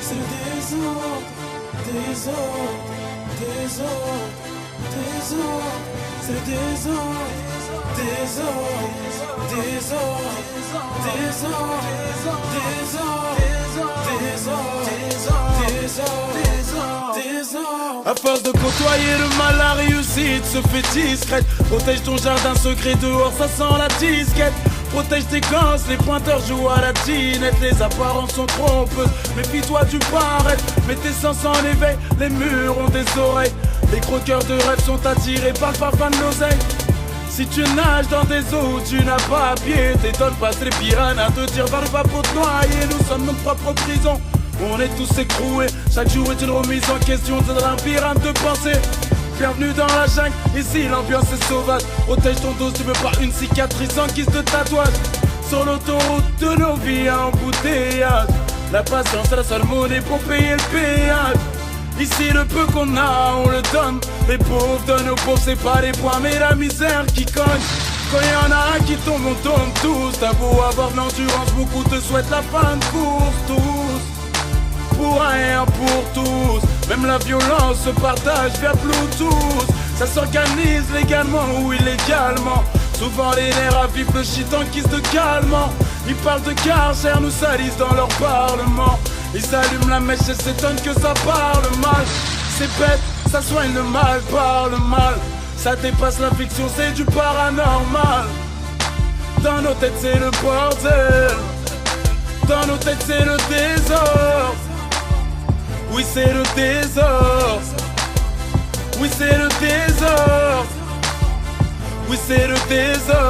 c'est le désordre, désordre, désordre, désordre, c'est le désordre, désordre, désordre, désordre, désordre, désordre. À force de côtoyer le mal, la réussite se fait discrète. Protège ton jardin secret, dehors ça sent la disquette. Protège tes gosses, les pointeurs jouent à la dinette. Les apparences sont trompeuses, méfie-toi du paraître. Mets tes sens en éveil, les murs ont des oreilles. Les croqueurs de rêve sont attirés par le parfum de l'oseille. Si tu nages dans des eaux, tu n'as pas pied. T'étonnes pas, les piranhas te tirent vers le bas pour te noyer. Nous sommes notre propre prison, on est tous écroués. Chaque jour est une remise en question de labyrinthe de pensée. Bienvenue dans la jungle, ici l'ambiance est sauvage. Protège ton dos, tu veux pas une cicatrice en guise de tatouage. Sur l'autoroute de nos vies à embouteillage, la patience est la seule monnaie pour payer le péage. Ici le peu qu'on a, on le donne. Les pauvres donnent aux pauvres, c'est pas les points mais la misère qui cogne. Quand y'en a un qui tombe, on tombe tous. T'as beau avoir de l'endurance, beaucoup te souhaitent la fin de course. Tous, pour rien, pour tous. Même la violence se partage via Bluetooth. Ça s'organise légalement ou illégalement. Souvent les nerfs avivent le shit en guise de calmant. Ils parlent de carcère, nous salissent dans leur parlement. Ils allument la mèche et s'étonnent que ça parle mal. C'est bête, ça soigne le mal par le mal. Ça dépasse la fiction, c'est du paranormal. Dans nos têtes c'est le bordel. Dans nos têtes c'est le désordre. Oui c'est le désordre. Oui c'est le désordre. Oui c'est le désordre.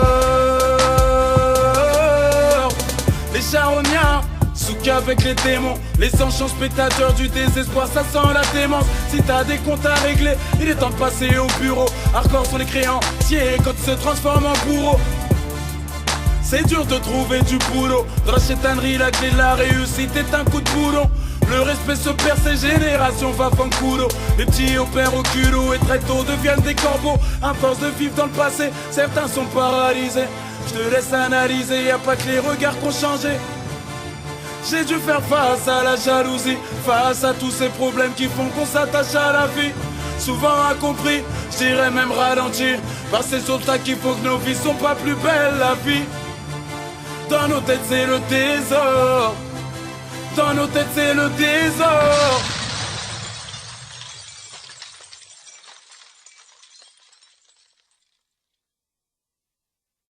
Les charognards souk avec les démons, les enchants spectateurs du désespoir, ça sent la démence. Si t'as des comptes à régler, il est temps de passer au bureau. Hardcore sur les créanciers quand ils se transforment en bourreaux. C'est dur de trouver du boulot. Dans la chétanerie, la clé de la réussite est un coup de boulon. Le respect se perd, ces générations va fanculo. Les petits opèrent au culot et très tôt deviennent des corbeaux. À force de vivre dans le passé, certains sont paralysés. Je te laisse analyser, y a pas que les regards qui ont changé. J'ai dû faire face à la jalousie, face à tous ces problèmes qui font qu'on s'attache à la vie. Souvent incompris, je dirais même ralentir. Par ces obstacles qui font que nos vies sont pas plus belles, la vie. Dans nos têtes c'est le désordre. Dans nos têtes c'est le désordre.